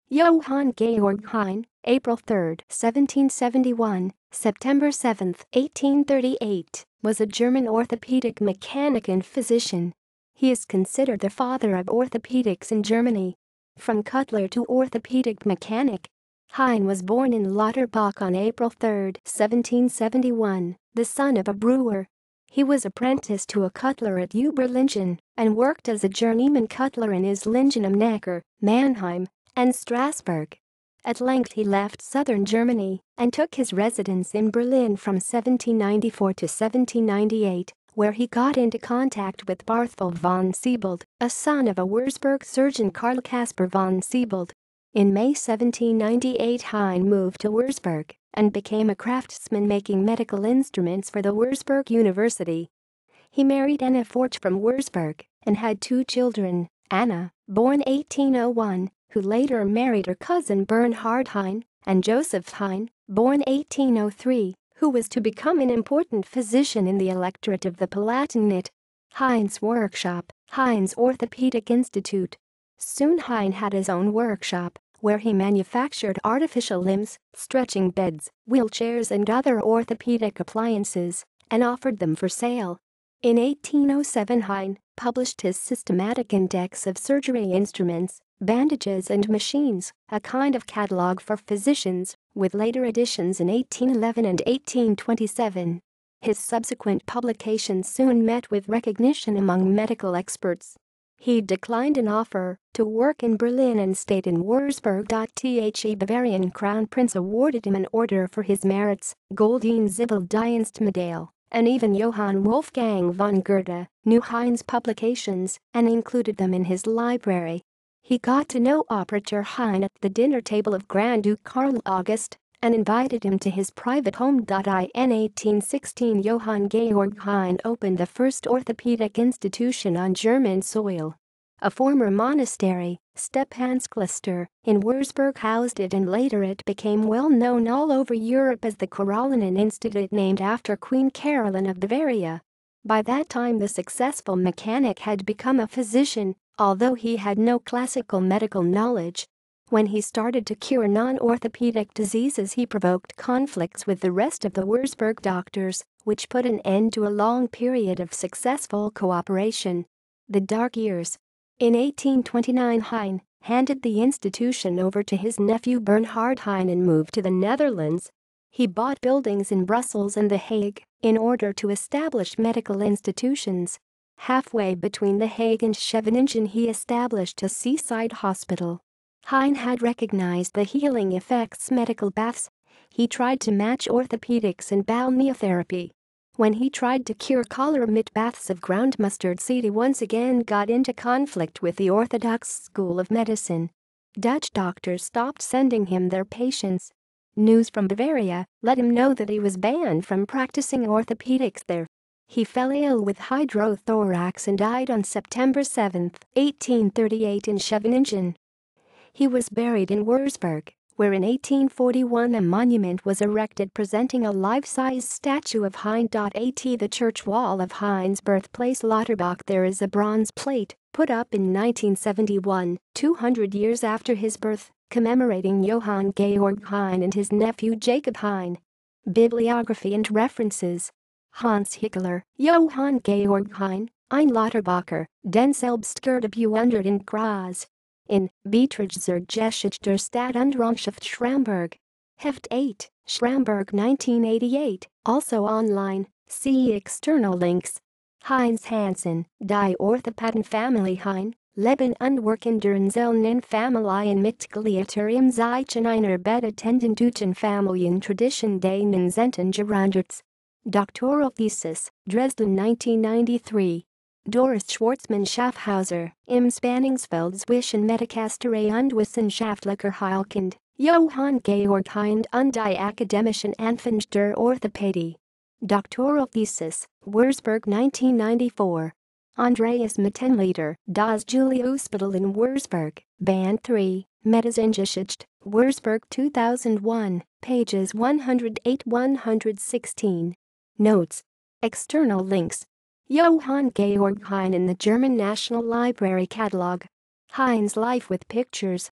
Johann Georg Heine, April 3, 1771, September 7, 1838, was a German orthopedic mechanic and physician. He is considered the father of orthopedics in Germany. From cutler to orthopedic mechanic, Heine was born in Lauterbach on April 3, 1771, the son of a brewer. He was apprenticed to a cutler at Oberlingen and worked as a journeyman cutler in Islingen am Neckar, Mannheim, and Strasbourg. At length he left southern Germany and took his residence in Berlin from 1794 to 1798, where he got into contact with Barthel von Siebold, a son of a Würzburg surgeon Karl Caspar von Siebold. In May 1798 Heine moved to Würzburg and became a craftsman making medical instruments for the Würzburg University. He married Anna Forch from Würzburg and had 2 children, Anna, born 1801, who later married her cousin Bernhard Heine, and Joseph Heine, born 1803, who was to become an important physician in the electorate of the Palatinate. Heine's workshop, Heine's Orthopedic Institute. Soon Heine had his own workshop, where he manufactured artificial limbs, stretching beds, wheelchairs and other orthopedic appliances, and offered them for sale. In 1807 Heine published his systematic index of surgery instruments, bandages and machines, a kind of catalogue for physicians, with later editions in 1811 and 1827. His subsequent publications soon met with recognition among medical experts. He declined an offer to work in Berlin and stayed in Würzburg. The Bavarian Crown Prince awarded him an order for his merits, Goldene Zivildienstmedaille, and even Johann Wolfgang von Goethe knew Heine's publications and included them in his library. He got to know Operator Heine at the dinner table of Grand Duke Karl August and invited him to his private home. In 1816 Johann Georg Heine opened the first orthopedic institution on German soil. A former monastery, Stephanskloster, in Würzburg housed it, and later it became well known all over Europe as the Carolinen Institute, named after Queen Caroline of Bavaria. By that time the successful mechanic had become a physician, although he had no classical medical knowledge. When he started to cure non-orthopedic diseases he provoked conflicts with the rest of the Würzburg doctors, which put an end to a long period of successful cooperation. The Dark Years. In 1829 Heine handed the institution over to his nephew Bernhard Heine and moved to the Netherlands. He bought buildings in Brussels and The Hague in order to establish medical institutions. Halfway between The Hague and Scheveningen he established a seaside hospital. Heine had recognized the healing effects medical baths. He tried to match orthopedics and balneotherapy. When he tried to cure cholera with baths of ground mustard seed he once again got into conflict with the Orthodox school of medicine. Dutch doctors stopped sending him their patients. News from Bavaria let him know that he was banned from practicing orthopedics there. He fell ill with hydrothorax and died on September 7, 1838 in Scheveningen. He was buried in Würzburg, where in 1841 a monument was erected presenting a life-size statue of Heine. At the church wall of Heine's birthplace Lauterbach there is a bronze plate, put up in 1971, 200 years after his birth, commemorating Johann Georg Heine and his nephew Jacob Heine. Bibliography and references. Hans Hickler, Johann Georg Heine, ein Lauterbacher, den selbstgerde bewundert in Graz. In Beiträge zur Geschichte der Stadt und Raumschiff Schramberg. Heft 8, Schramberg 1988, also online, see external links. Heinz Hansen, die Orthopädenfamilie Heine, Leben und Wirken der einzelnen Familien Mitgliedern Zeichen einer bedeutenden Familientradition des 19. Jahrhunderts. Doctoral thesis, Dresden 1993. Doris Schwartzmann Schaffhauser, im Spannungsfeld zwischen Metakasterei und wissenschaftlicher Heilkunde, Johann Georg Heine und die akademischen Anfänge der Orthopädie. Doctoral thesis, Würzburg 1994. Andreas Mittenleder, Das Julie-Hospital in Würzburg, Band 3, Medizingeschichte, Würzburg 2001, pages 108-116. Notes. External links. Johann Georg Heine in the German National Library Catalogue. Heine's life with pictures.